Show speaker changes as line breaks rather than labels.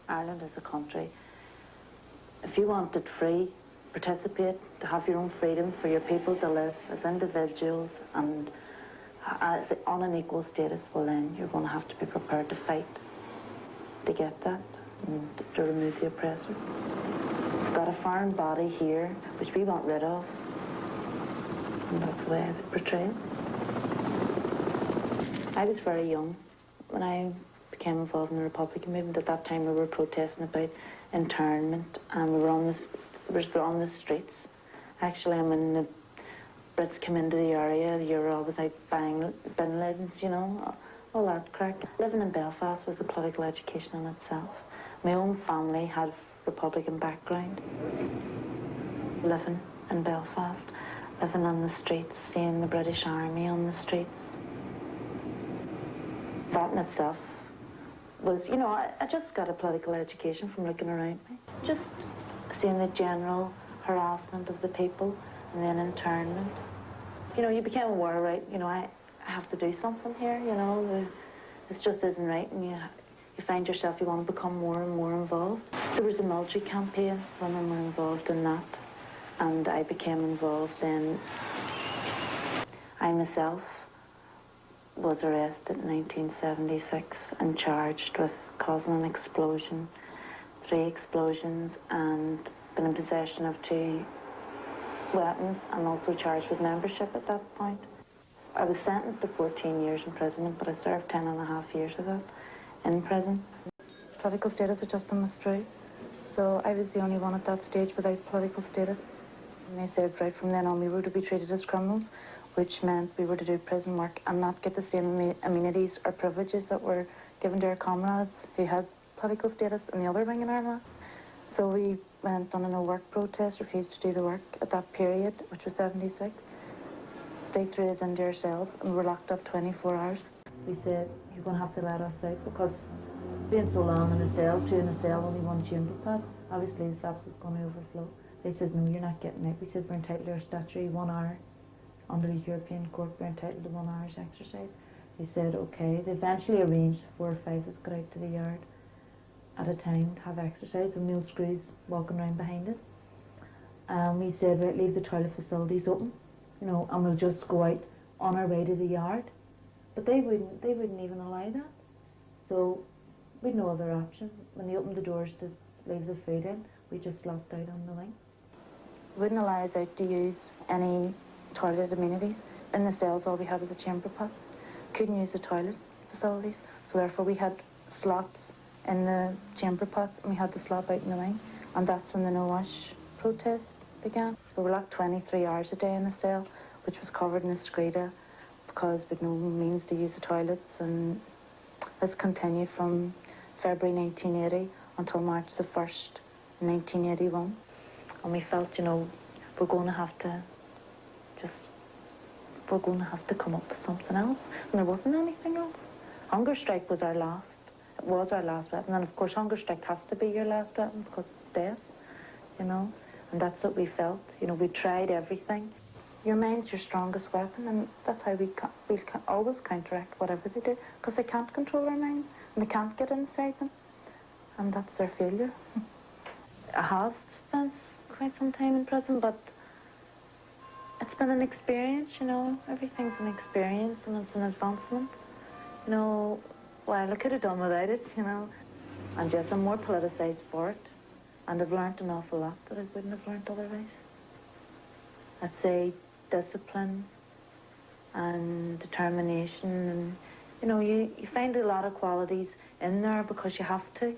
Ireland as a country, if you want it free, participate, to have your own freedom for your people to live as individuals and as on an equal status, well then you're going to have to be prepared to fight to get that and to remove the oppressor. We've got a foreign body here which we want rid of, and that's the way I would portray it. I was very young when I became involved in the Republican movement. At that time we were protesting about internment, and we were on the streets. Actually, when the Brits came into the area, you were always out buying bin lids, you know, all that crack. Living in Belfast was a political education in itself. My own family had Republican background. Living in Belfast, living on the streets, seeing the British Army on the streets. That in itself was, you know, I just got a political education from looking around me. Just seeing the general harassment of the people and then internment. You know, you became aware, right, you know, I have to do something here, you know, this just isn't right, and you find yourself, you want to become more and more involved. There was a military campaign, women were involved in that, and I became involved then. I myself was arrested in 1976 and charged with causing an explosion, 3 explosions, and been in possession of 2 weapons, and also charged with membership at that point. I was sentenced to 14 years imprisonment, but I served 10.5 years of that in prison. Political status had just been withdrew, so I was the only one at that stage without political status. And they said right from then on we were to be treated as criminals, which meant we were to do prison work and not get the same amenities or privileges that were given to our comrades who had political status in the other wing in Armagh. So we went on a no-work protest, refused to do the work at that period, which was 76. They threw us into our cells and we were locked up 24 hours. We said, you're going to have to let us out, because being so long in a cell, 2 in a cell, only 1 chamber pad, obviously the slaps was going to overflow. They says, no, you're not getting out. We says, we're entitled to our statutory 1 hour. Under the European Court, we're entitled to 1 hour's exercise. They said, okay. They eventually arranged 4 or 5 of us got out to the yard at a time to have exercise with Neil Screws walking around behind us. We said, right, leave the toilet facilities open, you know, and we'll just go out on our way to the yard. But they wouldn't even allow that. So we'd no other option. When they opened the doors to leave the food in, we just locked out on the wing. Wouldn't allow us out to use any toilet amenities. In the cells, all we had was a chamber pot. Couldn't use the toilet facilities, so therefore we had slops in the chamber pots, and we had to slop out in the wing, and that's when the no-wash protest began. So we were locked 23 hours a day in the cell, which was covered in a screta, because we'd no means to use the toilets, and this continued from February 1980 until March the 1st, 1981. And we felt, you know, we're going to have to come up with something else. And there wasn't anything else. Hunger strike was our last. It was our last weapon. And of course, hunger strike has to be your last weapon because it's death, you know. And that's what we felt. You know, we tried everything. Your mind's your strongest weapon, and that's how we always counteract whatever they do, because they can't control our minds, and they can't get inside them. And that's their failure. I have spent quite some time in prison, but it's been an experience, you know. Everything's an experience, and it's an advancement. You know, well, I could have done without it, you know. And yes, I'm more politicised for it, and I've learnt an awful lot that I wouldn't have learnt otherwise. I'd say discipline and determination, and, you know, you find a lot of qualities in there because you have to.